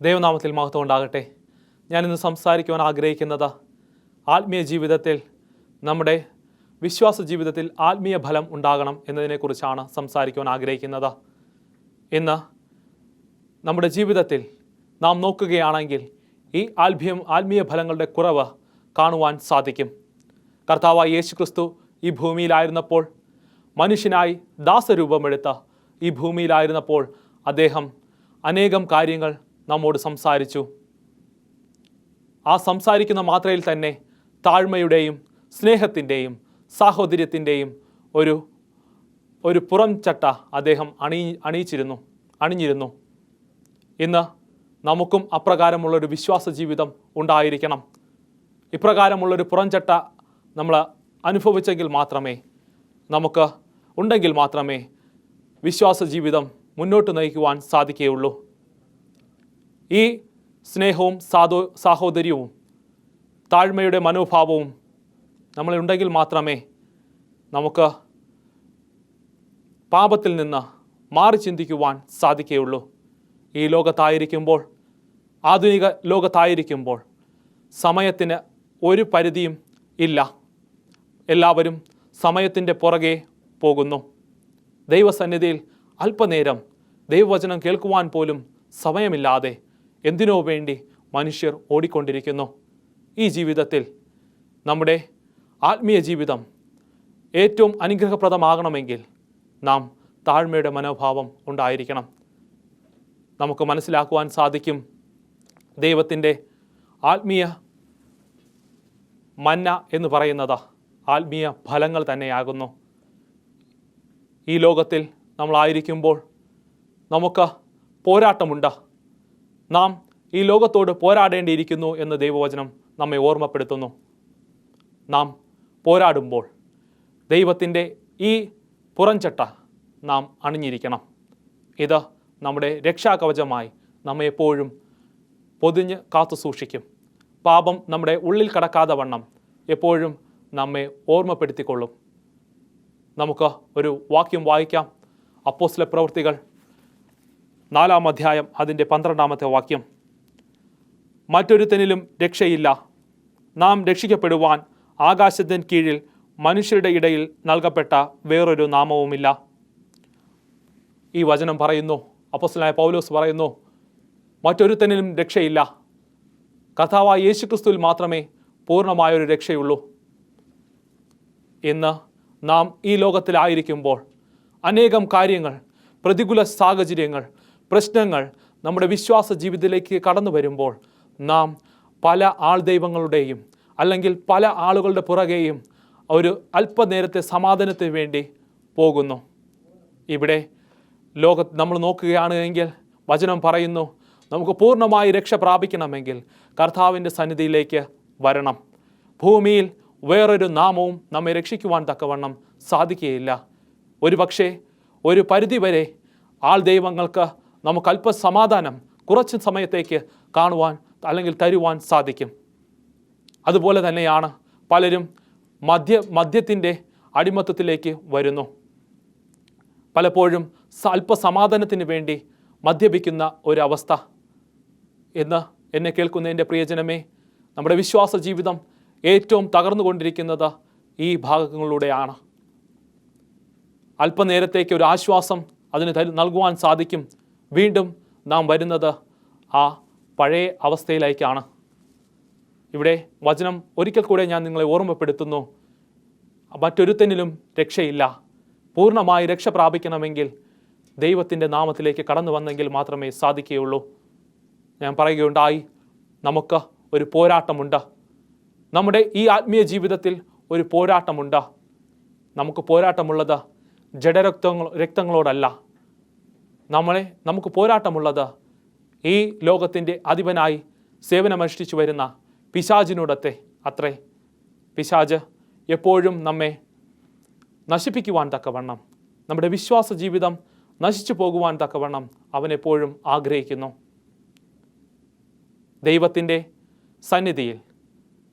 ദൈവനാമത്തിൽ മഹത്വം ഉണ്ടാകട്ടെ. ഞാനിന്ന് സംസാരിക്കുവാൻ ആഗ്രഹിക്കുന്നത് ആത്മീയ ജീവിതത്തിൽ, നമ്മുടെ വിശ്വാസ ജീവിതത്തിൽ ആത്മീയ ഫലം ഉണ്ടാകണം എന്നതിനെക്കുറിച്ചാണ് സംസാരിക്കുവാൻ ആഗ്രഹിക്കുന്നത്. ഇന്ന് നമ്മുടെ ജീവിതത്തിൽ നാം നോക്കുകയാണെങ്കിൽ ഈ ആത്മീയ ഫലങ്ങളുടെ കുറവ് കാണുവാൻ സാധിക്കും. കർത്താവായ യേശുക്രിസ്തു ഈ ഭൂമിയിലായിരുന്നപ്പോൾ, മനുഷ്യനായി ദാസരൂപമെടുത്ത ഈ ഭൂമിയിലായിരുന്നപ്പോൾ അദ്ദേഹം അനേകം കാര്യങ്ങൾ നമ്മോട് സംസാരിച്ചു. ആ സംസാരിക്കുന്ന മാത്രയിൽ തന്നെ താഴ്മയുടെയും സ്നേഹത്തിൻ്റെയും സാഹോദര്യത്തിൻ്റെയും ഒരു പുറം ചട്ട അദ്ദേഹം അണിഞ്ഞിരുന്നു. ഇന്ന് നമുക്കും അപ്രകാരമുള്ളൊരു വിശ്വാസ ജീവിതം ഉണ്ടായിരിക്കണം. ഇപ്രകാരമുള്ളൊരു പുറംചട്ട നമ്മൾ അനുഭവിച്ചെങ്കിൽ മാത്രമേ, നമുക്ക് ഉണ്ടെങ്കിൽ മാത്രമേ വിശ്വാസ ജീവിതം മുന്നോട്ട് നയിക്കുവാൻ സാധിക്കുകയുള്ളൂ. ഈ സ്നേഹവും സാഹോദര്യവും താഴ്മയുടെ മനോഭാവവും നമ്മളുണ്ടെങ്കിൽ മാത്രമേ നമുക്ക് പാപത്തിൽ നിന്ന് മാറി ചിന്തിക്കുവാൻ സാധിക്കുകയുള്ളൂ. ഈ ലോകത്തായിരിക്കുമ്പോൾ, ആധുനിക ലോകത്തായിരിക്കുമ്പോൾ സമയത്തിന് ഒരു പരിധിയും ഇല്ല. എല്ലാവരും സമയത്തിൻ്റെ പുറകെ പോകുന്നു. ദൈവസന്നിധിയിൽ അല്പനേരം ദൈവവചനം കേൾക്കുവാൻ പോലും സമയമില്ലാതെ എന്തിനോ വേണ്ടി മനുഷ്യർ ഓടിക്കൊണ്ടിരിക്കുന്നു. ഈ ജീവിതത്തിൽ നമ്മുടെ ആത്മീയ ജീവിതം ഏറ്റവും അനുഗ്രഹപ്രദമാകണമെങ്കിൽ നാം താഴ്മയുടെ മനോഭാവം ഉണ്ടായിരിക്കണം. നമുക്ക് മനസ്സിലാക്കുവാൻ സാധിക്കും, ദൈവത്തിൻ്റെ ആത്മീയ മന്ന എന്ന് പറയുന്നത് ആത്മീയ ഫലങ്ങൾ തന്നെയാകുന്നു. ഈ ലോകത്തിൽ നമ്മളായിരിക്കുമ്പോൾ നമുക്ക് പോരാട്ടമുണ്ട്. നാം ഈ ലോകത്തോട് പോരാടേണ്ടിയിരിക്കുന്നു എന്ന് ദൈവവചനം നമ്മെ ഓർമ്മപ്പെടുത്തുന്നു. നാം പോരാടുമ്പോൾ ദൈവത്തിൻ്റെ ഈ പുറംചട്ട നാം അണിഞ്ഞിരിക്കണം. ഇത് നമ്മുടെ രക്ഷാകവചമായി നമ്മെ എപ്പോഴും പൊതിഞ്ഞ് കാത്തു സൂക്ഷിക്കും. പാപം നമ്മുടെ ഉള്ളിൽ കടക്കാതെ വണ്ണം എപ്പോഴും നമ്മെ ഓർമ്മപ്പെടുത്തിക്കൊള്ളും. നമുക്ക് ഒരു വാക്യം വായിക്കാം. അപ്പോസ്തല പ്രവൃത്തികൾ 4-ാം അധ്യായം അതിൻ്റെ 12-ാമത്തെ വാക്യം. മറ്റൊരുത്തനിലും രക്ഷയില്ല, നാം രക്ഷിക്കപ്പെടുവാൻ ആകാശത്തിന് കീഴിൽ മനുഷ്യരുടെ ഇടയിൽ നൽകപ്പെട്ട വേറൊരു നാമവുമില്ല. ഈ വചനം പറയുന്നു, അപ്പോസ്തലനായ പൗലോസ് പറയുന്നു, മറ്റൊരുത്തനിലും രക്ഷയില്ല. കർത്താവായ യേശുക്രിസ്തുവിൽ മാത്രമേ പൂർണ്ണമായൊരു രക്ഷയുള്ളൂ. ഇന്ന് നാം ഈ ലോകത്തിലായിരിക്കുമ്പോൾ അനേകം കാര്യങ്ങൾ, പ്രതികൂല സാഹചര്യങ്ങൾ, പ്രശ്നങ്ങൾ നമ്മുടെ വിശ്വാസ ജീവിതത്തിലേക്ക് കടന്നു വരുമ്പോൾ നാം പല ആൾദൈവങ്ങളുടെയും അല്ലെങ്കിൽ പല ആളുകളുടെ പുറകെയും ഒരു അല്പനേരത്തെ സമാധാനത്തിന് വേണ്ടി പോകുന്നു. ഇവിടെ നമ്മൾ നോക്കുകയാണെങ്കിൽ വചനം പറയുന്നു, നമുക്ക് പൂർണ്ണമായി രക്ഷ പ്രാപിക്കണമെങ്കിൽ കർത്താവിൻ്റെ സന്നിധിയിലേക്ക് വരണം. ഭൂമിയിൽ വേറൊരു നാമവും നമ്മെ രക്ഷിക്കുവാൻ തക്കവണ്ണം സാധിക്കുകയില്ല. ഒരുപക്ഷെ ഒരു പരിധിവരെ ദൈവങ്ങൾക്ക് നമുക്ക് അല്പസമാധാനം കുറച്ച് സമയത്തേക്ക് കാണുവാൻ അല്ലെങ്കിൽ തരുവാൻ സാധിക്കും. അതുപോലെ തന്നെയാണ് പലരും മദ്യത്തിൻ്റെ അടിമത്തത്തിലേക്ക് വരുന്നു. പലപ്പോഴും അല്പസമാധാനത്തിന് വേണ്ടി മദ്യപിക്കുന്ന ഒരവസ്ഥ. എന്ന് എന്നെ കേൾക്കുന്ന എൻ്റെ പ്രിയജനമേ, നമ്മുടെ വിശ്വാസ ജീവിതം ഏറ്റവും തകർന്നുകൊണ്ടിരിക്കുന്നത് ഈ ഭാഗങ്ങളിലൂടെയാണ്. അല്പനേരത്തേക്ക് ഒരു ആശ്വാസം അതിന് നൽകുവാൻ സാധിക്കും. വീണ്ടും നാം വരുന്നത് ആ പഴയ അവസ്ഥയിലേക്കാണ്. ഇവിടെ വചനം ഒരിക്കൽ കൂടെ ഞാൻ നിങ്ങളെ ഓർമ്മപ്പെടുത്തുന്നു, മറ്റൊരുത്തനിലും രക്ഷയില്ല. പൂർണ്ണമായി രക്ഷ പ്രാപിക്കണമെങ്കിൽ ദൈവത്തിൻ്റെ നാമത്തിലേക്ക് കടന്നു വന്നെങ്കിൽ മാത്രമേ സാധിക്കുകയുള്ളൂ. ഞാൻ പറയുകയുണ്ടായി, നമുക്ക് ഒരു പോരാട്ടമുണ്ട്. നമ്മുടെ ഈ ആത്മീയ ജീവിതത്തിൽ ഒരു പോരാട്ടമുണ്ട്. നമുക്ക് പോരാട്ടമുള്ളത് രക്തങ്ങളോടല്ല. നമുക്ക് പോരാട്ടമുള്ളത് ഈ ലോകത്തിൻ്റെ അധിപനായി സേവനമനുഷ്ഠിച്ചു വരുന്ന പിശാചിനോടത്തെ അത്രേ. പിശാച് എപ്പോഴും നമ്മെ നശിപ്പിക്കുവാൻ തക്കവണ്ണം, നമ്മുടെ വിശ്വാസ ജീവിതം നശിച്ചു പോകുവാൻ തക്കവണ്ണം അവനെപ്പോഴും ആഗ്രഹിക്കുന്നു. ദൈവത്തിൻ്റെ സന്നിധിയിൽ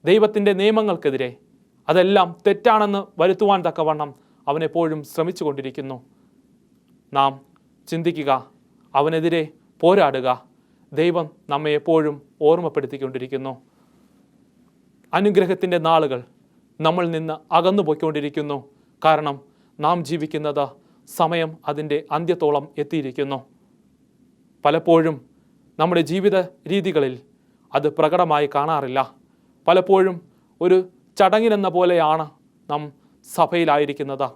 ദൈവത്തിൻ്റെ നിയമങ്ങൾക്കെതിരെ അതെല്ലാം തെറ്റാണെന്ന് വരുത്തുവാൻ തക്കവണ്ണം അവനെപ്പോഴും ശ്രമിച്ചു കൊണ്ടിരിക്കുന്നു. നാം ചിന്തിക്കുക, അവനെതിരെ പോരാടുക, ദൈവം നമ്മെ എപ്പോഴും ഓർമ്മപ്പെടുത്തിക്കൊണ്ടിരിക്കുന്നു. അനുഗ്രഹത്തിൻ്റെ നാളുകൾ നമ്മളിൽ നിന്ന് അകന്നു പോയിക്കൊണ്ടിരിക്കുന്നു. കാരണം നാം ജീവിക്കുന്നത് സമയം അതിൻ്റെ അന്ത്യത്തോളം എത്തിയിരിക്കുന്നു. പലപ്പോഴും നമ്മുടെ ജീവിത രീതികളിൽ അത് പ്രകടമായി കാണാറില്ല. പലപ്പോഴും ഒരു ചടങ്ങിനെന്ന പോലെയാണ് നാം സഭയിലായിരിക്കുന്നത്.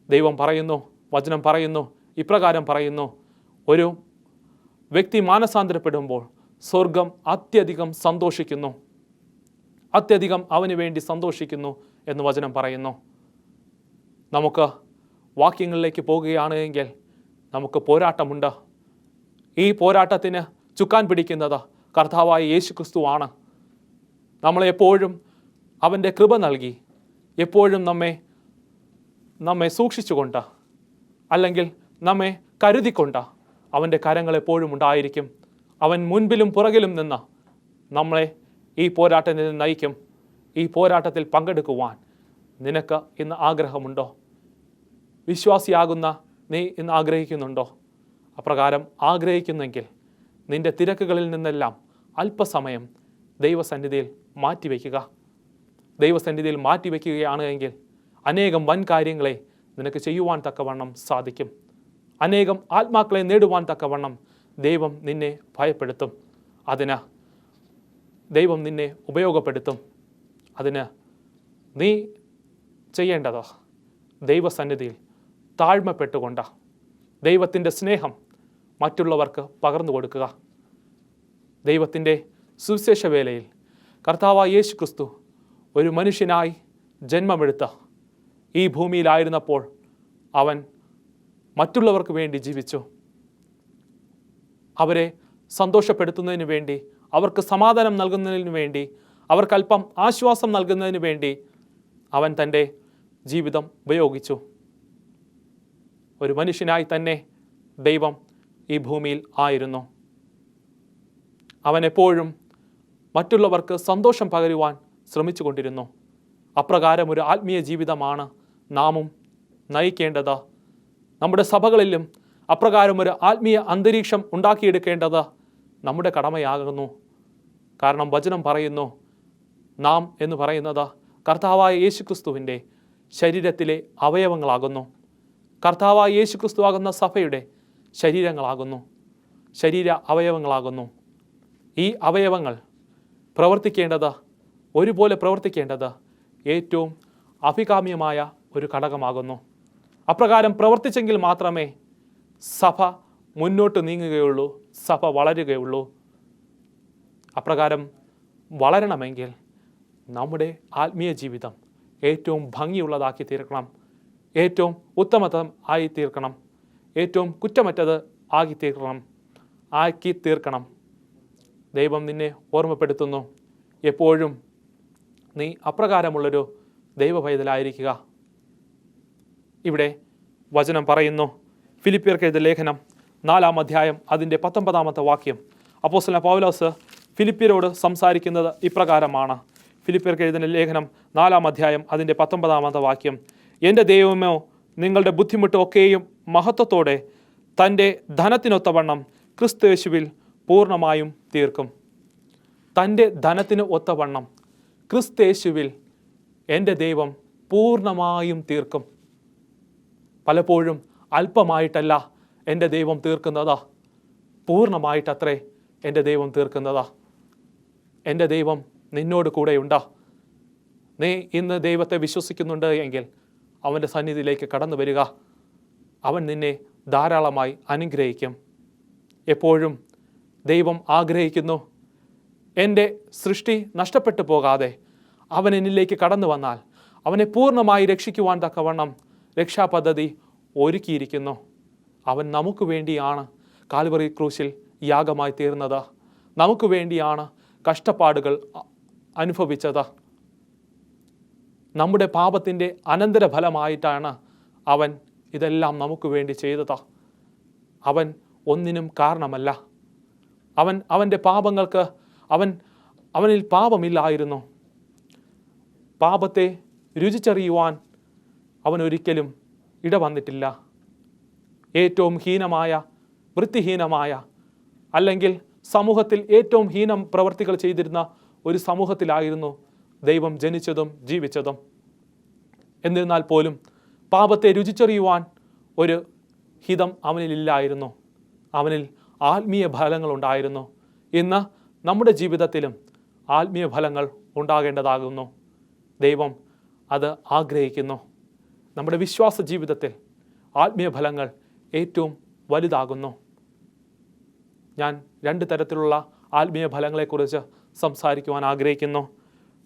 ദൈവം പറയുന്നു, വചനം പറയുന്നു, ഇപ്രകാരം പറയുന്നു: ഒരു വ്യക്തി മാനസാന്തരപ്പെടുമ്പോൾ സ്വർഗം അത്യധികം സന്തോഷിക്കുന്നു, അത്യധികം അവന് വേണ്ടി സന്തോഷിക്കുന്നു എന്ന് വചനം പറയുന്നു. നമുക്ക് വാക്യങ്ങളിലേക്ക് പോകുകയാണ് എങ്കിൽ നമുക്ക് പോരാട്ടമുണ്ട്. ഈ പോരാട്ടത്തിന് ചുക്കാൻ പിടിക്കുന്നത് കർത്താവായ യേശുക്രിസ്തുവാണ്. നമ്മളെപ്പോഴും അവൻ്റെ കൃപ നൽകി എപ്പോഴും നമ്മെ സൂക്ഷിച്ചുകൊണ്ട്, അല്ലെങ്കിൽ നമ്മെ കരുതിക്കൊണ്ട് അവൻ്റെ കരങ്ങൾ എപ്പോഴും ഉണ്ടായിരിക്കും. അവൻ മുൻപിലും പുറകിലും നിന്ന് നമ്മളെ ഈ പോരാട്ടത്തിൽ നയിക്കും. ഈ പോരാട്ടത്തിൽ പങ്കെടുക്കുവാൻ നിനക്ക് ഇന്ന് ആഗ്രഹമുണ്ടോ? വിശ്വാസിയാകുന്ന നീ ഇന്ന് ആഗ്രഹിക്കുന്നുണ്ടോ? അപ്രകാരം ആഗ്രഹിക്കുന്നെങ്കിൽ നിന്റെ തിരക്കുകളിൽ നിന്നെല്ലാം അല്പസമയം ദൈവസന്നിധിയിൽ മാറ്റിവെക്കുക. ദൈവസന്നിധിയിൽ മാറ്റിവെക്കുകയാണ് എങ്കിൽ അനേകം വൻ കാര്യങ്ങളെ നിനക്ക് ചെയ്യുവാൻ തക്കവണ്ണം സാധിക്കും. അനേകം ആത്മാക്കളെ നേടുവാൻ തക്കവണ്ണം ദൈവം നിന്നെ ഭയപ്പെടുത്തും. അതിന് ദൈവം നിന്നെ ഉപയോഗപ്പെടുത്തും. അതിന് നീ ചെയ്യേണ്ടത് ദൈവസന്നിധിയിൽ താഴ്മപ്പെട്ടുകൊണ്ട് ദൈവത്തിൻ്റെ സ്നേഹം മറ്റുള്ളവർക്ക് പകർന്നു കൊടുക്കുക. ദൈവത്തിൻ്റെ സുവിശേഷ വേലയിൽ കർത്താവായ യേശു ക്രിസ്തു ഒരു മനുഷ്യനായി ജന്മമെടുത്ത ഈ ഭൂമിയിലായിരുന്നപ്പോൾ അവൻ മറ്റുള്ളവർക്ക് വേണ്ടി ജീവിച്ചു. അവരെ സന്തോഷപ്പെടുത്തുന്നതിന് വേണ്ടി, അവർക്ക് സമാധാനം നൽകുന്നതിന് വേണ്ടി, അവർക്കല്പം ആശ്വാസം നൽകുന്നതിന് വേണ്ടി അവൻ തൻ്റെ ജീവിതം ഉപയോഗിച്ചു. ഒരു മനുഷ്യനായി തന്നെ ദൈവം ഈ ഭൂമിയിൽ ആയിരുന്നു. അവൻ എപ്പോഴും മറ്റുള്ളവർക്ക് സന്തോഷം പകരുവാൻ ശ്രമിച്ചു കൊണ്ടിരുന്നു. അപ്രകാരം ഒരു ആത്മീയ ജീവിതമാണ് നാമും നയിക്കേണ്ടത്. നമ്മുടെ സഭകളിലും അപ്രകാരം ഒരു ആത്മീയ അന്തരീക്ഷം ഉണ്ടാക്കിയെടുക്കേണ്ടത് നമ്മുടെ കടമയാകുന്നു. കാരണം വചനം പറയുന്നു, നാം എന്ന് പറയുന്നത് കർത്താവായ യേശുക്രിസ്തുവിൻ്റെ ശരീരത്തിലെ അവയവങ്ങളാകുന്നു. കർത്താവായ യേശുക്രിസ്തു ആകുന്ന സഭയുടെ ശരീരങ്ങളാകുന്നു, ശരീര അവയവങ്ങളാകുന്നു. ഈ അവയവങ്ങൾ ഒരുപോലെ പ്രവർത്തിക്കേണ്ടത് ഏറ്റവും അഭികാമ്യമായ ഒരു ഘടകമാകുന്നു. അപ്രകാരം പ്രവർത്തിച്ചെങ്കിൽ മാത്രമേ സഭ മുന്നോട്ട് നീങ്ങുകയുള്ളൂ, സഭ വളരുകയുള്ളൂ. അപ്രകാരം വളരണമെങ്കിൽ നമ്മുടെ ആത്മീയ ജീവിതം ഏറ്റവും ഭംഗിയുള്ളതാക്കി തീർക്കണം, ഏറ്റവും ഉത്തമം ആയി തീർക്കണം, ഏറ്റവും കുറ്റമറ്റത് ആക്കി തീർക്കണം. ദൈവം നിന്നെ ഓർമ്മപ്പെടുത്തുന്നു, എപ്പോഴും നീ അപ്രകാരമുള്ളൊരു ദൈവഭയത്തിലായിരിക്കുക. ഇവിടെ വചനം പറയുന്നു, ഫിലിപ്പിയർക്ക് എഴുതിയ ലേഖനം 4-ാം അധ്യായം അതിൻ്റെ 19-ാമത്തെ വാക്യം. അപ്പോസ്തലനായ പൗലോസ് ഫിലിപ്പിയരോട് സംസാരിക്കുന്നത് ഇപ്രകാരമാണ്. ഫിലിപ്പിയർക്ക് എഴുതിയ ലേഖനം 4-ാം അധ്യായം അതിൻ്റെ 19-ാമത്തെ വാക്യം. എൻ്റെ ദൈവമോ നിങ്ങളുടെ ബുദ്ധിമുട്ടൊക്കെയും മഹത്വത്തോടെ തൻ്റെ ധനത്തിനൊത്തവണ്ണം ക്രിസ്തുയേശുവിൽ പൂർണ്ണമായും തീർക്കും. തൻ്റെ ധനത്തിന് ഒത്തവണ്ണം ക്രിസ്തുയേശുവിൽ എൻ്റെ ദൈവം പൂർണ്ണമായും തീർക്കും. പലപ്പോഴും അല്പമായിട്ടല്ല എൻ്റെ ദൈവം തീർക്കുന്നത്, പൂർണ്ണമായിട്ടത്രേ എൻ്റെ ദൈവം തീർക്കുന്നത്. എൻ്റെ ദൈവം നിന്നോട് കൂടെയുണ്ട്. നീ ഇന്ന് ദൈവത്തെ വിശ്വസിക്കുന്നുണ്ട് എങ്കിൽ അവൻ്റെ സന്നിധിയിലേക്ക് കടന്നു വരിക. അവൻ നിന്നെ ധാരാളമായി അനുഗ്രഹിക്കും. എപ്പോഴും ദൈവം ആഗ്രഹിക്കുന്നു, എൻ്റെ സൃഷ്ടി നഷ്ടപ്പെട്ടു പോകാതെ അവൻ എന്നിലേക്ക് കടന്നു വന്നാൽ അവനെ പൂർണ്ണമായി രക്ഷിക്കുവാൻ തക്കവണ്ണം രക്ഷാപദ്ധതി ഒരുക്കിയിരിക്കുന്നു. അവൻ നമുക്ക് വേണ്ടിയാണ് കാൽവറി ക്രൂശിൽ യാഗമായി തീർന്നത്, നമുക്ക് വേണ്ടിയാണ് കഷ്ടപ്പാടുകൾ അനുഭവിച്ചത്. നമ്മുടെ പാപത്തിൻ്റെ അനന്തരഫലമായിട്ടാണ് അവൻ ഇതെല്ലാം നമുക്ക് വേണ്ടി ചെയ്തത്. അവൻ ഒന്നിനും കാരണമല്ല. അവൻ്റെ പാപങ്ങൾക്ക് അവനിൽ പാപമില്ലായിരുന്നു. പാപത്തെ രുചിച്ചറിയുവാൻ അവൻ ഒരിക്കലും ഇടവന്നിട്ടില്ല. ഏറ്റവും ഹീനമായ, വൃത്തിഹീനമായ അല്ലെങ്കിൽ സമൂഹത്തിൽ ഏറ്റവും ഹീനം പ്രവർത്തികൾ ചെയ്തിരുന്ന ഒരു സമൂഹത്തിലായിരുന്നു ദൈവം ജനിച്ചതും ജീവിച്ചതും. എന്നിരുന്നാൽ പോലും പാപത്തെ രുചിച്ചറിയുവാൻ ഒരു ഹിതം അവനിലില്ലായിരുന്നു. അവനിൽ ആത്മീയ ഫലങ്ങളുണ്ടായിരുന്നു. ഇന്ന് നമ്മുടെ ജീവിതത്തിലും ആത്മീയ ഫലങ്ങൾ ഉണ്ടാകേണ്ടതാകുന്നു. ദൈവം അത് ആഗ്രഹിക്കുന്നു. നമ്മുടെ വിശ്വാസ ജീവിതത്തിൽ ആത്മീയ ഫലങ്ങൾ ഏറ്റവും വലുതാകുന്നു. ഞാൻ 2 തരത്തിലുള്ള ആത്മീയ ഫലങ്ങളെക്കുറിച്ച് സംസാരിക്കുവാൻ ആഗ്രഹിക്കുന്നു.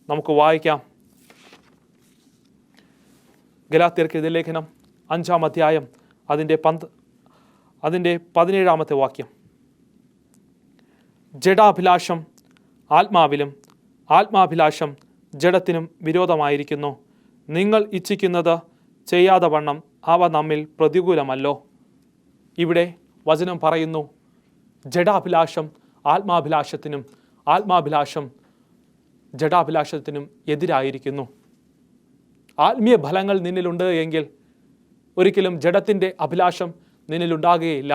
നമുക്ക് വായിക്കാം. ഗലാത്യർക്കെഴുതിയ ലേഖനം 5-ാം അധ്യായം അതിൻ്റെ 17-ാമത്തെ വാക്യം. ജഡാഭിലാഷം ആത്മാവിലും ആത്മാഭിലാഷം ജഡത്തിനും വിരോധമായിരിക്കുന്നു. നിങ്ങൾ ഇച്ഛിക്കുന്നത് ചെയ്യാതെ വണ്ണം അവ നമ്മിൽ പ്രതികൂലമല്ലോ. ഇവിടെ വചനം പറയുന്നു, ജഡാഭിലാഷം ആത്മാഭിലാഷത്തിനും ആത്മാഭിലാഷം ജഡാഭിലാഷത്തിനും എതിരായിരിക്കുന്നു. ആത്മീയ ഫലങ്ങൾ നിന്നിലുണ്ട് എങ്കിൽ ഒരിക്കലും ജഡത്തിൻ്റെ അഭിലാഷം നിന്നിലുണ്ടാകുകയില്ല.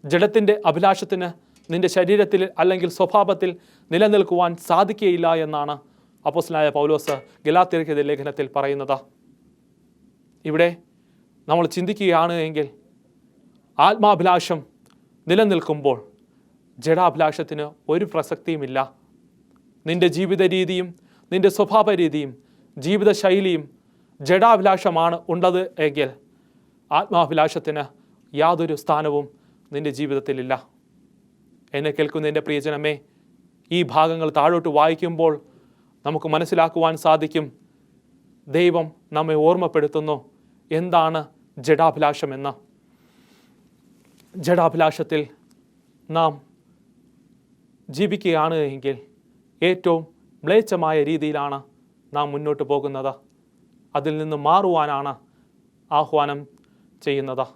ജഡത്തിൻ്റെ അഭിലാഷത്തിന് നിന്റെ ശരീരത്തിൽ അല്ലെങ്കിൽ സ്വഭാവത്തിൽ നിലനിൽക്കുവാൻ സാധിക്കുകയില്ല എന്നാണ് അപ്പോസ്തലനായ പൗലോസ് ഗലാത്യർക്കെഴുതിയ ലേഖനത്തിൽ പറയുന്നത്. ഇവിടെ നമ്മൾ ചിന്തിക്കുകയാണ് എങ്കിൽ ആത്മാഭിലാഷം നിലനിൽക്കുമ്പോൾ ജഡാഭിലാഷത്തിന് ഒരു പ്രസക്തിയുമില്ല. നിന്റെ ജീവിത രീതിയും നിന്റെ സ്വഭാവ രീതിയും ജീവിതശൈലിയും ജഡാഭിലാഷമാണ് ഉള്ളത് എങ്കിൽ ആത്മാഭിലാഷത്തിന് യാതൊരു സ്ഥാനവും നിന്റെ ജീവിതത്തിലില്ല. എന്നെ കേൾക്കുന്നതിൻ്റെ പ്രിയജനമേ, ഈ ഭാഗങ്ങൾ താഴോട്ട് വായിക്കുമ്പോൾ നമുക്ക് മനസ്സിലാക്കുവാൻ സാധിക്കും, ദൈവം നമ്മെ ഓർമ്മപ്പെടുത്തുന്നു എന്താണ് ജഡാഭിലാഷമെന്ന്. ജഡാഭിലാഷത്തിൽ നാം ജീവിക്കുകയാണ് എങ്കിൽ ഏറ്റവും മ്ലേച്ഛമായ രീതിയിലാണ് നാം മുന്നോട്ട് പോകുന്നത്. അതിൽ നിന്ന് മാറുവാനാണ് ആഹ്വാനം ചെയ്യുന്നത്.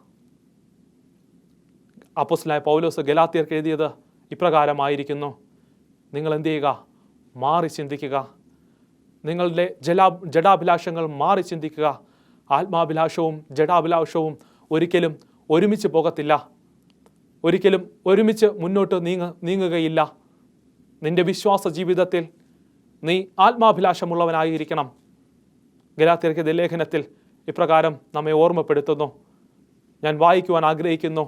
അപ്പോസ്തലനായ പൗലോസ് ഗലാത്യർക്ക് എഴുതിയത് ഇപ്രകാരമായിരിക്കുന്നു: നിങ്ങൾ എന്ത് ചെയ്യുക? മാറി ചിന്തിക്കുക. നിങ്ങളുടെ ജഡാഭിലാഷങ്ങൾ മാറി ചിന്തിക്കുക. ആത്മാഭിലാഷവും ജഡാഭിലാഷവും ഒരിക്കലും ഒരുമിച്ച് പോകത്തില്ല. ഒരിക്കലും ഒരുമിച്ച് മുന്നോട്ട് നീങ്ങുകയില്ല. നിന്റെ വിശ്വാസ ജീവിതത്തിൽ നീ ആത്മാഭിലാഷമുള്ളവനായിരിക്കണം. ഗലാത്യർക്കെഴുതിയ ലേഖനത്തിൽ ഇപ്രകാരം നമ്മെ ഓർമ്മപ്പെടുത്തുന്നു. ഞാൻ വായിക്കുവാൻ ആഗ്രഹിക്കുന്നു,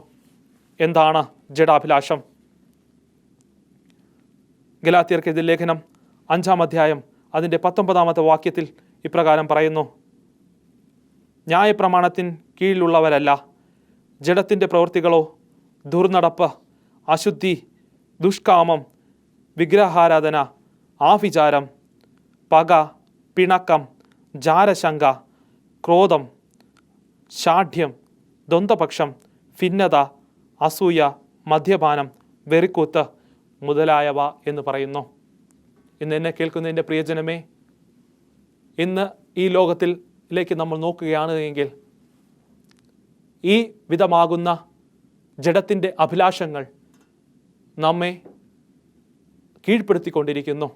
എന്താണ് ജഡാഭിലാഷം. ഗലാത്യർക്കെഴുതിയ ലേഖനം 5-ാം അധ്യായം അതിൻ്റെ 19-ാമത്തെ വാക്യത്തിൽ ഇപ്രകാരം പറയുന്നു: ന്യായപ്രമാണത്തിന് കീഴിലുള്ളവരല്ല, ജഡത്തിൻ്റെ പ്രവൃത്തികളോ ദുർനടപ്പ്, അശുദ്ധി, ദുഷ്കാമം, വിഗ്രഹാരാധന, ആഭിചാരം, പക, പിണക്കം, ജാരശങ്ക, ക്രോധം, ശാഠ്യം, ദ്വന്ദ്വപക്ഷം, ഭിന്നത, അസൂയ, മദ്യപാനം, വെറിക്കൂത്ത് മുതലായവ എന്ന് പറയുന്നു. ഇന്ന് എന്നെ കേൾക്കുന്നതിൻ്റെ പ്രിയജനമേ, ഇന്ന് ഈ ലോകത്തിലേക്ക് നമ്മൾ നോക്കുകയാണ് എങ്കിൽ ഈ വിധമാകുന്ന ജഡത്തിൻ്റെ അഭിലാഷങ്ങൾ നമ്മെ കീഴ്പ്പെടുത്തിക്കൊണ്ടിരിക്കുന്നു,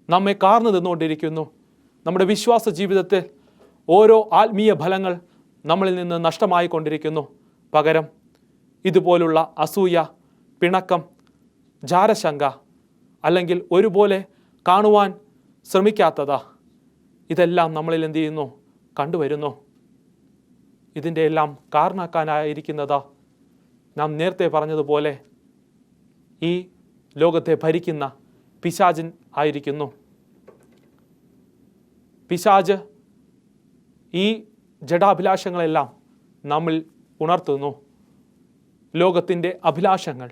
നമ്മെ കാർന്നു നിന്നുകൊണ്ടിരിക്കുന്നു. നമ്മുടെ വിശ്വാസ ജീവിതത്തിൽ ഓരോ ആത്മീയ ഫലങ്ങൾ നമ്മളിൽ നിന്ന് നഷ്ടമായിക്കൊണ്ടിരിക്കുന്നു. പകരം ഇതുപോലുള്ള അസൂയ, പിണക്കം, ജാരശങ്ക, അല്ലെങ്കിൽ ഒരുപോലെ കാണുവാൻ ശ്രമിക്കാത്തത്, ഇതെല്ലാം നമ്മളിൽ എന്ത് ചെയ്യുന്നു? കണ്ടുവരുന്നു. ഇതിൻ്റെ എല്ലാം കാരണക്കാരായിരിക്കുന്നത് നാം നേരത്തെ പറഞ്ഞതുപോലെ ഈ ലോകത്തെ ഭരിക്കുന്ന പിശാചൻ ആയിരിക്കുന്നു. പിശാച് ഈ ജഡാഭിലാഷങ്ങളെല്ലാം നമ്മിൽ ഉണർത്തുന്നു. ലോകത്തിൻ്റെ അഭിലാഷങ്ങൾ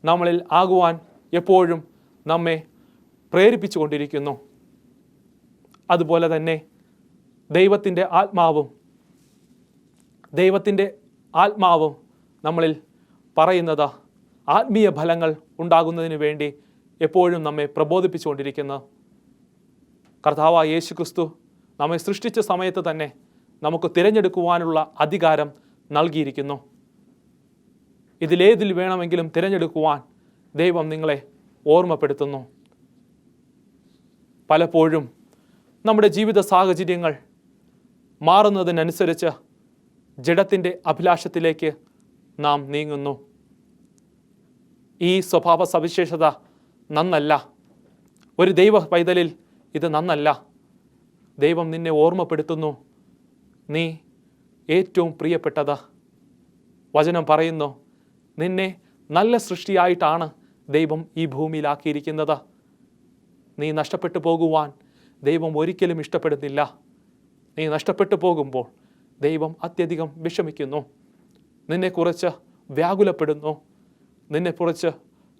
നമ്മളിൽ ആകുവാൻ എപ്പോഴും നമ്മെ പ്രേരിപ്പിച്ചു കൊണ്ടിരിക്കുന്നു. അതുപോലെ തന്നെ ദൈവത്തിൻ്റെ ആത്മാവും നമ്മളിൽ പറയുന്നത് ആത്മീയ ഫലങ്ങൾ ഉണ്ടാകുന്നതിന് വേണ്ടി എപ്പോഴും നമ്മെ പ്രബോധിപ്പിച്ചുകൊണ്ടിരിക്കുന്നു. കർത്താവായ യേശുക്രിസ്തു നമ്മെ സൃഷ്ടിച്ച സമയത്ത് തന്നെ നമുക്ക് തിരഞ്ഞെടുക്കുവാനുള്ള അധികാരം നൽകിയിരിക്കുന്നു. ഇതിലേതിൽ വേണമെങ്കിലും തിരഞ്ഞെടുക്കുവാൻ ദൈവം നിങ്ങളെ ഓർമ്മപ്പെടുത്തുന്നു. പലപ്പോഴും നമ്മുടെ ജീവിത സാഹചര്യങ്ങൾ മാറുന്നതിനനുസരിച്ച് ജഡത്തിൻ്റെ അഭിലാഷത്തിലേക്ക് നാം നീങ്ങുന്നു. ഈ സ്വഭാവ സവിശേഷത നന്നല്ല. ഒരു ദൈവ പൈതലിൽ ഇത് നന്നല്ല. ദൈവം നിന്നെ ഓർമ്മപ്പെടുത്തുന്നു, നീ ഏറ്റവും പ്രിയപ്പെട്ടത്. വചനം പറയുന്നു, നിന്നെ നല്ല സൃഷ്ടിയായിട്ടാണ് ദൈവം ഈ ഭൂമിയിലാക്കിയിരിക്കുന്നത്. നീ നഷ്ടപ്പെട്ടു പോകുവാൻ ദൈവം ഒരിക്കലും ഇഷ്ടപ്പെടുന്നില്ല. നീ നഷ്ടപ്പെട്ടു പോകുമ്പോൾ ദൈവം അത്യധികം വിഷമിക്കുന്നു, നിന്നെക്കുറിച്ച് വ്യാകുലപ്പെടുന്നു, നിന്നെക്കുറിച്ച്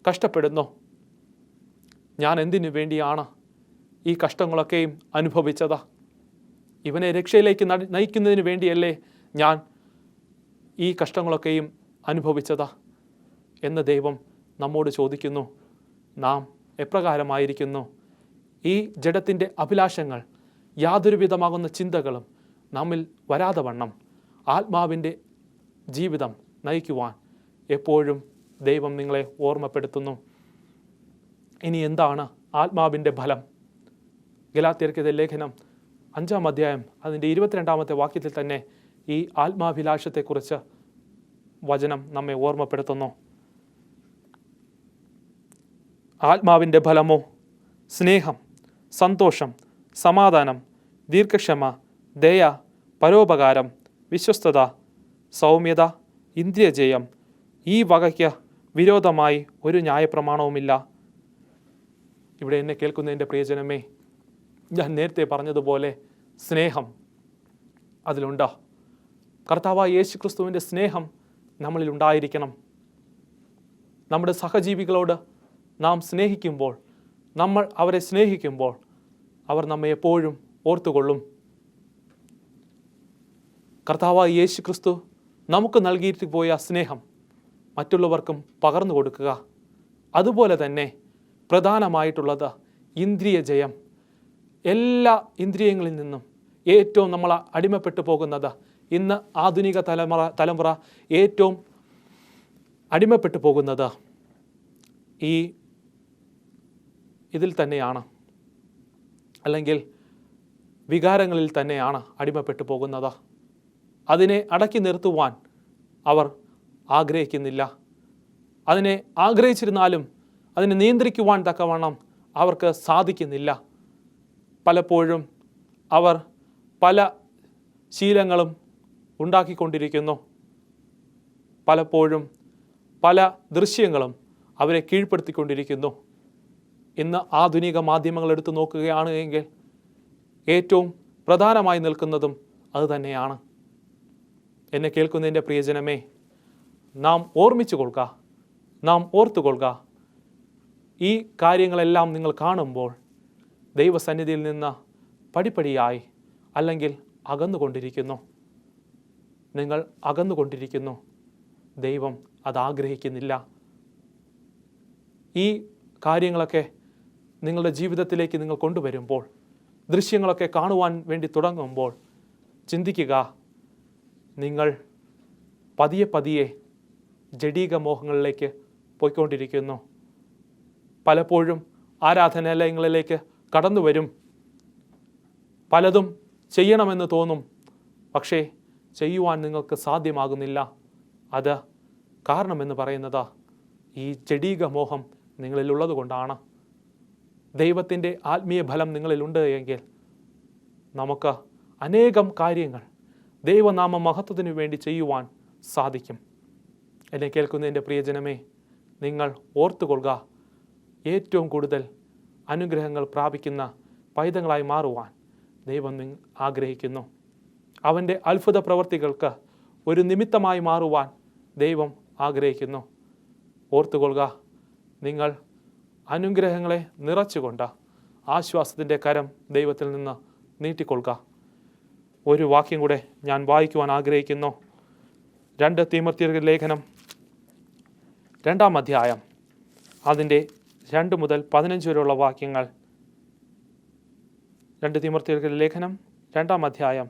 കഷ്ടപ്പെടുന്നു. ഞാൻ എന്തിനു വേണ്ടിയാണ് ഈ കഷ്ടങ്ങളൊക്കെയും അനുഭവിച്ചത്? ഇവനെ രക്ഷയിലേക്ക് നയിക്കുന്നതിന് വേണ്ടിയല്ലേ ഞാൻ ഈ കഷ്ടങ്ങളൊക്കെയും അനുഭവിച്ചത് എന്ന് ദൈവം നമ്മോട് ചോദിക്കുന്നു. നാം എപ്രകാരമായിരിക്കുന്നു? ഈ ജഡത്തിൻ്റെ അഭിലാഷങ്ങൾ, യാതൊരു വിധമാകുന്ന ചിന്തകളും നമ്മിൽ വരാതെ വണ്ണം ആത്മാവിൻ്റെ ജീവിതം നയിക്കുവാൻ എപ്പോഴും ദൈവം നിങ്ങളെ ഓർമ്മപ്പെടുത്തുന്നു. ഇനി എന്താണ് ആത്മാവിൻ്റെ ഫലം? ഗലാത്യർക്കെതിരെ ലേഖനം 5-ാം അധ്യായം അതിൻ്റെ 22-ാമത്തെ വാക്യത്തിൽ തന്നെ ഈ ആത്മാഭിലാഷത്തെക്കുറിച്ച് വചനം നമ്മെ ഓർമ്മപ്പെടുത്തുന്നു. ആത്മാവിൻ്റെ ഫലമോ സ്നേഹം, സന്തോഷം, സമാധാനം, ദീർഘക്ഷമ, ദയ, പരോപകാരം, വിശ്വസ്തത, സൗമ്യത, ഇന്ദ്രിയജയം. ഈ വകയ്ക്ക് വിരോധമായി ഒരു ന്യായപ്രമാണവുമില്ല. ഇവിടെ എന്നെ കേൾക്കുന്നതിൻ്റെ പ്രിയജനമേ, ഞാൻ നേരത്തെ പറഞ്ഞതുപോലെ സ്നേഹം അതിലുണ്ട്. കർത്താവായ യേശു ക്രിസ്തുവിൻ്റെ സ്നേഹം നമ്മളിൽ ഉണ്ടായിരിക്കണം. നമ്മുടെ സഹജീവികളോട് നാം സ്നേഹിക്കുമ്പോൾ, നമ്മൾ അവരെ സ്നേഹിക്കുമ്പോൾ അവർ നമ്മെ എപ്പോഴും ഓർത്തുകൊള്ളും. കർത്താവായ യേശു ക്രിസ്തു നമുക്ക് നൽകിയിട്ട് പോയ സ്നേഹം മറ്റുള്ളവർക്കും പകർന്നു കൊടുക്കുക. അതുപോലെ തന്നെ പ്രധാനമായിട്ടുള്ളത് ഇന്ദ്രിയ ജയം. എല്ലാ ഇന്ദ്രിയങ്ങളിൽ നിന്നും ഏറ്റവും നമ്മൾ അടിമപ്പെട്ടു പോകുന്നത്, ഇന്ന് ആധുനിക തലമുറ ഏറ്റവും അടിമപ്പെട്ടു പോകുന്നത് ഇതിൽ തന്നെയാണ്, അല്ലെങ്കിൽ വികാരങ്ങളിൽ തന്നെയാണ് അടിമപ്പെട്ടു പോകുന്നത്. അതിനെ അടക്കി നിർത്തുവാൻ അവർ ആഗ്രഹിക്കുന്നില്ല. അതിനെ ആഗ്രഹിച്ചിരുന്നാലും അതിനെ നിയന്ത്രിക്കുവാൻ തക്കവണ്ണം അവർക്ക് സാധിക്കുന്നില്ല. പലപ്പോഴും അവർ പല ശീലങ്ങളും ഉണ്ടാക്കിക്കൊണ്ടിരിക്കുന്നു. പലപ്പോഴും പല ദൃശ്യങ്ങളും അവരെ കീഴ്പ്പെടുത്തിക്കൊണ്ടിരിക്കുന്നു. ഇന്ന് ആധുനിക മാധ്യമങ്ങൾ എടുത്തു നോക്കുകയാണ് എങ്കിൽ ഏറ്റവും പ്രധാനമായി നിൽക്കുന്നതും അതുതന്നെയാണ്. എന്നെ കേൾക്കുന്നതിൻ്റെ പ്രിയജനമേ, നാം ഓർമ്മിച്ചു കൊള്ളുക, നാം ഓർത്തുകൊള്ളുക. ഈ കാര്യങ്ങളെല്ലാം നിങ്ങൾ കാണുമ്പോൾ ദൈവസന്നിധിയിൽ നിന്ന് പടിപ്പടിയായി അല്ലെങ്കിൽ അകന്നുകൊണ്ടിരിക്കുന്നു. നിങ്ങൾ അകന്നുകൊണ്ടിരിക്കുന്നു. ദൈവം അത് ആഗ്രഹിക്കുന്നില്ല. ഈ കാര്യങ്ങളൊക്കെ നിങ്ങളുടെ ജീവിതത്തിലേക്ക് നിങ്ങൾ കൊണ്ടുവരുമ്പോൾ, ദൃശ്യങ്ങളൊക്കെ കാണുവാൻ വേണ്ടി തുടങ്ങുമ്പോൾ ചിന്തിക്കുക, നിങ്ങൾ പതിയെ പതിയെ ജഡീക മോഹങ്ങളിലേക്ക് പോയിക്കൊണ്ടിരിക്കുന്നു. പലപ്പോഴും ആരാധനാലയങ്ങളിലേക്ക് കടന്നു വരും. പലതും ചെയ്യണമെന്ന് തോന്നും, പക്ഷേ ചെയ്യുവാൻ നിങ്ങൾക്ക് സാധ്യമാകുന്നില്ല. അത് കാരണമെന്ന് പറയുന്നത് ഈ ജഡീക മോഹം നിങ്ങളിലുള്ളത് കൊണ്ടാണ്. ദൈവത്തിൻ്റെ ആത്മീയ ഫലം നിങ്ങളിലുണ്ട് എങ്കിൽ നമുക്ക് അനേകം കാര്യങ്ങൾ ദൈവനാമ മഹത്വത്തിനു വേണ്ടി ചെയ്യുവാൻ സാധിക്കും. എന്നെ കേൾക്കുന്നതിൻ്റെ പ്രിയജനമേ, നിങ്ങൾ ഓർത്തുകൊള്ളുക, ഏറ്റവും കൂടുതൽ അനുഗ്രഹങ്ങൾ പ്രാപിക്കുന്ന പൈതങ്ങളായി മാറുവാൻ ദൈവം ആഗ്രഹിക്കുന്നു. അവൻ്റെ അത്ഭുത പ്രവർത്തികൾക്ക് ഒരു നിമിത്തമായി മാറുവാൻ ദൈവം ആഗ്രഹിക്കുന്നു. ഓർത്തുകൊള്ളുക, നിങ്ങൾ അനുഗ്രഹങ്ങളെ നിറച്ചുകൊണ്ട് ആശ്വാസത്തിൻ്റെ കരം ദൈവത്തിൽ നിന്ന് നീട്ടിക്കൊള്ളുക. ഒരു വാക്യം കൂടെ ഞാൻ വായിക്കുവാൻ ആഗ്രഹിക്കുന്നു. 2 തീമോഥെയുടെ ലേഖനം 2-ാം അധ്യായം അതിൻ്റെ 2 മുതൽ 15 വരെയുള്ള വാക്യങ്ങൾ. 2 തീമോഥെയുടെ ലേഖനം 2-ാം അധ്യായം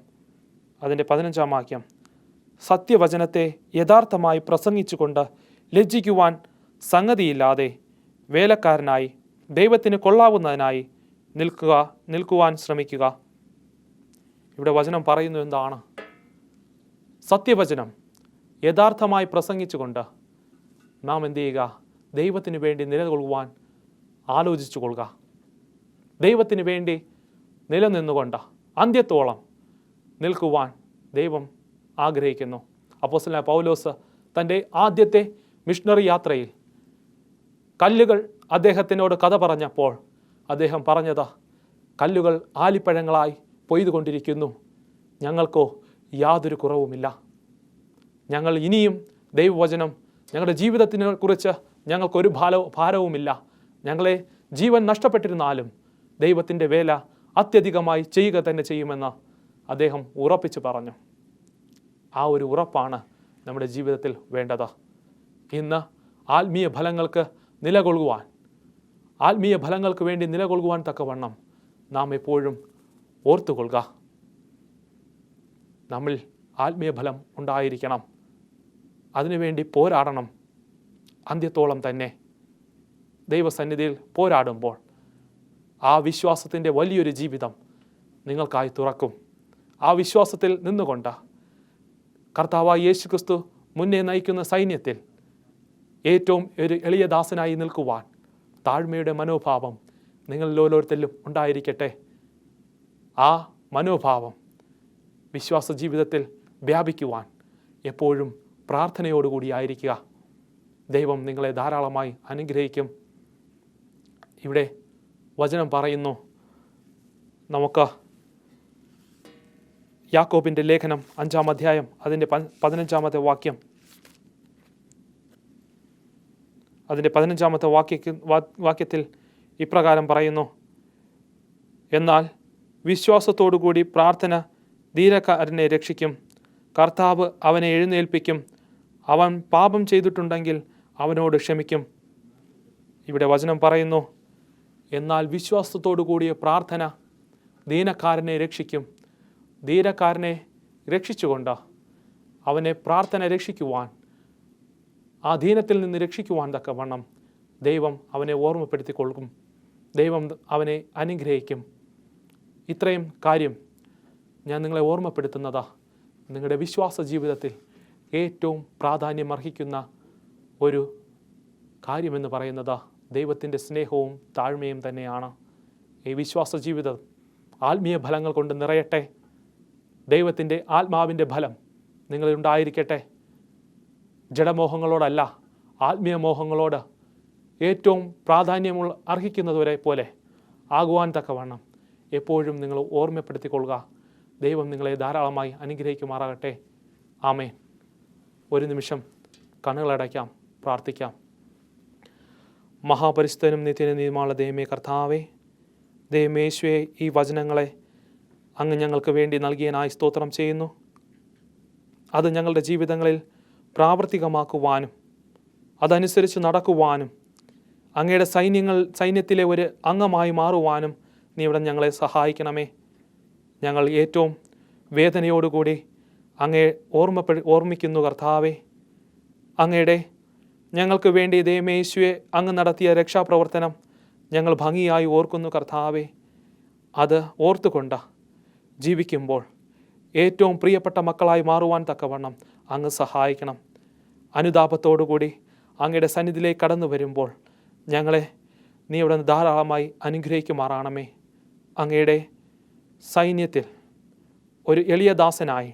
അതിൻ്റെ 15-ാം വാക്യം. സത്യവചനത്തെ യഥാർത്ഥമായി പ്രസംഗിച്ചുകൊണ്ട് ലജ്ജിക്കുവാൻ സംഗതിയില്ലാതെ വേലക്കാരനായി ദൈവത്തിന് കൊള്ളാവുന്നതിനായി നിൽക്കുവാൻ ശ്രമിക്കുക. ഇവിടെ വചനം പറയുന്നു എന്താണ്? സത്യവചനം യഥാർത്ഥമായി പ്രസംഗിച്ചുകൊണ്ട് നാം എന്ത് ചെയ്യുക? ദൈവത്തിന് വേണ്ടി നിലകൊള്ളുവാൻ ആലോചിച്ചു കൊള്ളുക. ദൈവത്തിന് വേണ്ടി നിലനിന്നുകൊണ്ട് അന്ത്യത്തോളം നിൽക്കുവാൻ ദൈവം ആഗ്രഹിക്കുന്നു. അപ്പോസ്തലനായ പൗലോസ് തൻ്റെ ആദ്യത്തെ മിഷണറി യാത്രയിൽ കല്ലുകൾ അദ്ദേഹത്തിനോട് കഥ പറഞ്ഞപ്പോൾ അദ്ദേഹം പറഞ്ഞത്, കല്ലുകൾ ആലിപ്പഴങ്ങളായി പൊയ്തുകൊണ്ടിരിക്കുന്നു, ഞങ്ങൾക്കോ യാതൊരു കുറവുമില്ല. ഞങ്ങൾ ഇനിയും ദൈവവചനം ഞങ്ങളുടെ ജീവിതത്തിനെ കുറിച്ച് ഞങ്ങൾക്കൊരു ഭാരവുമില്ല. ഞങ്ങളെ ജീവൻ നഷ്ടപ്പെട്ടിരുന്നാലും ദൈവത്തിൻ്റെ വേല അത്യധികമായി ചെയ്യുക തന്നെ ചെയ്യുമെന്ന് അദ്ദേഹം ഉറപ്പിച്ച് പറഞ്ഞു. ആ ഒരു ഉറപ്പാണ് നമ്മുടെ ജീവിതത്തിൽ വേണ്ടത്. ഇന്ന് ആത്മീയ ഫലങ്ങൾക്ക് നിലകൊള്ളുവാൻ, ആത്മീയ ഫലങ്ങൾക്ക് വേണ്ടി നിലകൊള്ളുവാൻ തക്കവണ്ണം നാം എപ്പോഴും ഓർത്തുകൊള്ളുക. നമ്മിൽ ആത്മീയ ഫലം ഉണ്ടായിരിക്കണം. അതിനുവേണ്ടി പോരാടണം. അന്ത്യത്തോളം തന്നെ ദൈവസന്നിധിയിൽ പോരാടുമ്പോൾ ആ വിശ്വാസത്തിൻ്റെ വലിയൊരു ജീവിതം നിങ്ങൾക്കായി തുറക്കും. ആ വിശ്വാസത്തിൽ നിന്നുകൊണ്ട് കർത്താവായ യേശുക്രിസ്തു മുന്നേ നയിക്കുന്ന സൈന്യത്തിൽ ഏറ്റവും ഒരു എളിയ ദാസനായി നിൽക്കുവാൻ താഴ്മയുടെ മനോഭാവം നിങ്ങളിൽ ഓരോരുത്തരിലും ഉണ്ടായിരിക്കട്ടെ. ആ മനോഭാവം വിശ്വാസ ജീവിതത്തിൽ വ്യാപിക്കുവാൻ എപ്പോഴും പ്രാർത്ഥനയോടുകൂടി ആയിരിക്കുക. ദൈവം നിങ്ങളെ ധാരാളമായി അനുഗ്രഹിക്കും. ഇവിടെ വചനം പറയുന്നു, നമുക്ക് യാക്കോബിൻ്റെ ലേഖനം 5-ാം അധ്യായം അതിൻ്റെ 15-ാമത്തെ വാക്യം, അതിൻ്റെ 15-ാമത്തെ വാക്യത്തിൽ ഇപ്രകാരം പറയുന്നു, എന്നാൽ വിശ്വാസത്തോടുകൂടി പ്രാർത്ഥന ധീരക്കാരനെ രക്ഷിക്കും. കർത്താവ് അവനെ എഴുന്നേൽപ്പിക്കും. അവൻ പാപം ചെയ്തിട്ടുണ്ടെങ്കിൽ അവനോട് ക്ഷമിക്കും. ഇവിടെ വചനം പറയുന്നു, എന്നാൽ വിശ്വാസത്തോടു കൂടിയ പ്രാർത്ഥന ദീനക്കാരനെ രക്ഷിക്കും. ധീരക്കാരനെ രക്ഷിച്ചുകൊണ്ട് അവനെ പ്രാർത്ഥന രക്ഷിക്കുവാൻ, ആ ദീനത്തിൽ നിന്ന് രക്ഷിക്കുവാൻ തക്കവണ്ണം ദൈവം അവനെ ഓർമ്മപ്പെടുത്തിക്കൊള്ളും. ദൈവം അവനെ അനുഗ്രഹിക്കും. ഇത്രയും കാര്യം ഞാൻ നിങ്ങളെ ഓർമ്മപ്പെടുത്തുന്നതാ. നിങ്ങളുടെ വിശ്വാസ ജീവിതത്തിൽ ഏറ്റവും പ്രാധാന്യം അർഹിക്കുന്ന ഒരു കാര്യമെന്ന് പറയുന്നത് ദൈവത്തിൻ്റെ സ്നേഹവും താഴ്മയും തന്നെയാണ്. ഈ വിശ്വാസ ജീവിതം ആത്മീയ ഫലങ്ങൾ കൊണ്ട് നിറയട്ടെ. ദൈവത്തിൻ്റെ ആത്മാവിൻ്റെ ഫലം നിങ്ങളിലുണ്ടായിരിക്കട്ടെ. ജഡമോഹങ്ങളോടല്ല, ആത്മീയ മോഹങ്ങളോട് ഏറ്റവും പ്രാധാന്യമുള്ള അർഹിക്കുന്നതുവരെ പോലെ ആകുവാൻ തക്കവണ്ണം എപ്പോഴും നിങ്ങൾ ഓർമ്മപ്പെടുത്തിക്കൊള്ളുക. ദൈവം നിങ്ങളെ ധാരാളമായി അനുഗ്രഹിക്കുമാറാകട്ടെ. ആമേൻ. ഒരു നിമിഷം കണ്ണുകളടയ്ക്കാം, പ്രാർത്ഥിക്കാം. മഹാപരിശുദ്ധനും നിത്യനും നീതിയുമുള്ള ദൈവമേ കർത്താവേ, ദൈവമേശുവേ, ഈ വചനങ്ങളെ അങ്ങ് ഞങ്ങൾക്ക് വേണ്ടി നൽകിയതിനായി സ്തോത്രം ചെയ്യുന്നു. അത് ഞങ്ങളുടെ ജീവിതങ്ങളിൽ പ്രാവർത്തികമാക്കുവാനും അതനുസരിച്ച് നടക്കുവാനും അങ്ങയുടെ സൈന്യത്തിലെ ഒരു അംഗമായി മാറുവാനും നീ ഇവിടെ ഞങ്ങളെ സഹായിക്കണമേ. ഞങ്ങൾ ഏറ്റവും വേദനയോടുകൂടി അങ്ങയെ ഓർമ്മിക്കുന്നു കർത്താവേ. അങ്ങയുടെ ഞങ്ങൾക്ക് വേണ്ടി ദൈവമേശുവെ അങ്ങ് നടത്തിയ രക്ഷാപ്രവർത്തനം ഞങ്ങൾ ഭംഗിയായി ഓർക്കുന്നു കർത്താവേ. അത് ഓർത്തുകൊണ്ട് ജീവിക്കുമ്പോൾ ഏറ്റവും പ്രിയപ്പെട്ട മക്കളായി മാറുവാൻ തക്കവണ്ണം അങ്ങ് സഹായിക്കണം. അനുതാപത്തോടുകൂടി അങ്ങയുടെ സന്നിധിയിലേക്ക് കടന്നു വരുമ്പോൾ ഞങ്ങളെ നീ ഇവിടെ ധാരാളമായി അനുഗ്രഹിക്കുമാറാണമേ. അങ്ങയുടെ സൈന്യത്തിൽ ഒരു എളിയ ദാസനായി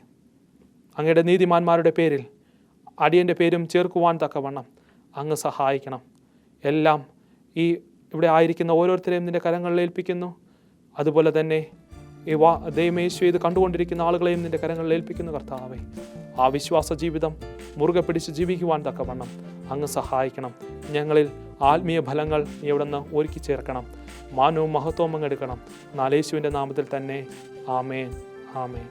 അങ്ങയുടെ നീതിമാന്മാരുടെ പേരിൽ അടിയൻ്റെ പേരും ചേർക്കുവാൻ തക്കവണ്ണം അങ്ങ് സഹായിക്കണം. എല്ലാം ഈ ഇവിടെ ആയിരിക്കുന്ന ഓരോരുത്തരെയും നിൻ്റെ കരങ്ങളിൽ ഏൽപ്പിക്കുന്നു. അതുപോലെ തന്നെ ഈ ദൈവമേശു ഇത് കണ്ടുകൊണ്ടിരിക്കുന്ന ആളുകളെയും നിൻ്റെ കരങ്ങളിൽ ഏൽപ്പിക്കുന്നു കർത്താവേ. ആ വിശ്വാസ ജീവിതം മുറുകെ പിടിച്ച് ജീവിക്കുവാൻ തക്കവണ്ണം അങ്ങ് സഹായിക്കണം. ഞങ്ങളിൽ ആത്മീയ ഫലങ്ങൾ നീ ഇവിടെ നിന്ന് ഒരുക്കി ചേർക്കണം. മാനവും മഹത്വവും അങ്ങ് എടുക്കണം. യേശുവിൻ്റെ നാമത്തിൽ തന്നെ. ആമേൻ, ആമേൻ.